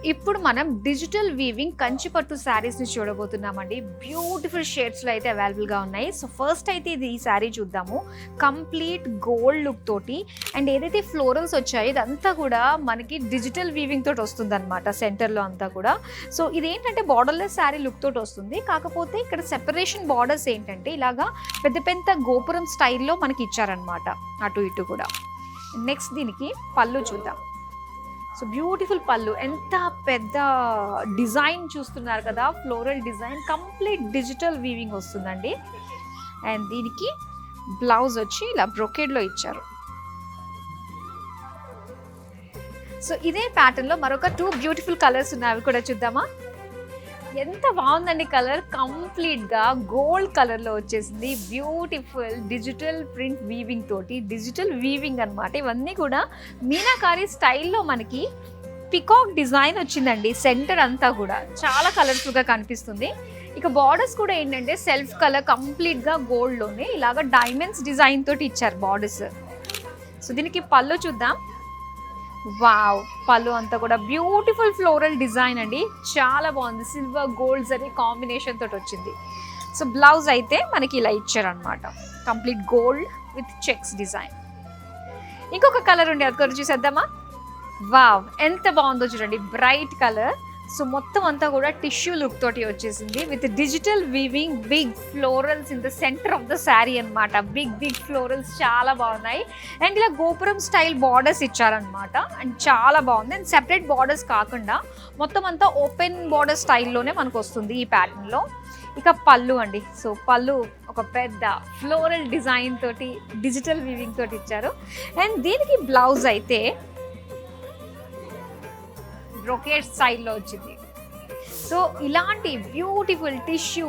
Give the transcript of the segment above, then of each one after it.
ఇప్పుడు మనం digital weaving కంచిపట్టు శారీస్ ని చూడబోతున్నామండి. బ్యూటిఫుల్ షేడ్స్ లో అయితే అవైలబుల్ గా ఉన్నాయి. సో ఫస్ట్ అయితే ఈ శారీ చూద్దాము. కంప్లీట్ గోల్డ్ లుక్ తోటి అండ్ ఏదైతే ఫ్లోరల్స్ వచ్చాయో ఇదంతా కూడా మనకి డిజిటల్ వీవింగ్ తోటి వస్తుంది అనమాట. సెంటర్ లో అంతా కూడా. సో ఇదేంటంటే బార్డర్లెస్ శారీ లుక్ తోటి వస్తుంది. కాకపోతే ఇక్కడ సెపరేషన్ బార్డర్స్ ఏంటంటే ఇలాగా పెద్ద పెద్ద గోపురం స్టైల్లో మనకి ఇచ్చారనమాట, అటు ఇటు కూడా. నెక్స్ట్ దీనికి పళ్ళు చూద్దాం. సో బ్యూటిఫుల్ పళ్ళు, ఎంత పెద్ద డిజైన్ చూస్తున్నారు కదా, floral design, complete digital weaving వస్తుందండి. అండ్ దీనికి బ్లౌజ్ వచ్చి ఇలా బ్రొకేడ్లో ఇచ్చారు. సో ఇదే ప్యాటర్న్లో మరొక 2 బ్యూటిఫుల్ కలర్స్ ఉన్నాయి, అవి కూడా చూద్దామా. ఎంత బాగుందండి కలర్, కంప్లీట్గా గోల్డ్ కలర్లో వచ్చేసింది. బ్యూటిఫుల్ డిజిటల్ ప్రింట్ వీవింగ్ తోటి, డిజిటల్ వీవింగ్ అనమాట. ఇవన్నీ కూడా మీనాకారి స్టైల్లో మనకి పికాక్ డిజైన్ వచ్చిందండి. సెంటర్ అంతా కూడా చాలా కలర్ఫుల్గా కనిపిస్తుంది. ఇక బార్డర్స్ కూడా ఏంటంటే సెల్ఫ్ కలర్, కంప్లీట్గా గోల్డ్లోనే ఇలాగ డైమండ్స్ డిజైన్ తోటి ఇచ్చారు బార్డర్స్. సో దీనికి పళ్ళు చూద్దాం. వావ్, పళ్ళు అంతా కూడా బ్యూటిఫుల్ ఫ్లోరల్ డిజైన్ అండి, చాలా బాగుంది. సిల్వర్ గోల్డ్ జరీ కాంబినేషన్ తోటి వచ్చింది. సో బ్లౌజ్ అయితే మనకి ఇలా ఇచ్చారనమాట, complete gold with checks design. ఇంకొక కలర్ ఉండే, అది కూడా చూసేద్దామా. వావ్, ఎంత బాగుందో చూడండి, బ్రైట్ కలర్. సో మొత్తం అంతా కూడా టిష్యూ లుక్ తోటి వచ్చేసింది with digital weaving, big florals in the centre of the sari అనమాట. బిగ్ ఫ్లోరల్స్ చాలా బాగున్నాయి. అండ్ ఇలా గోపురం స్టైల్ బార్డర్స్ ఇచ్చారనమాట. అండ్ చాలా బాగుంది. అండ్ సెపరేట్ బార్డర్స్ కాకుండా మొత్తం అంతా ఓపెన్ బార్డర్ స్టైల్లోనే మనకు వస్తుంది ఈ ప్యాటర్న్లో. ఇక పళ్ళు అండి. సో పళ్ళు ఒక పెద్ద ఫ్లోరల్ డిజైన్ తోటి, డిజిటల్ వీవింగ్ తోటి ఇచ్చారు. అండ్ దీనికి బ్లౌజ్ అయితే బ్రొకేడ్ స్టైల్లో వచ్చింది. సో ఇలాంటి బ్యూటిఫుల్ టిష్యూ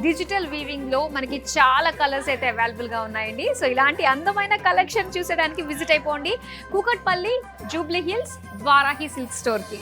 డిజిటల్ వీవింగ్లో మనకి చాలా కలర్స్ అయితే అవైలబుల్గా ఉన్నాయండి. సో ఇలాంటి అందమైన కలెక్షన్ చూసేదానికి విజిట్ అయిపోండి Kukatpally Jubilee hills Varahi silk స్టోర్కి.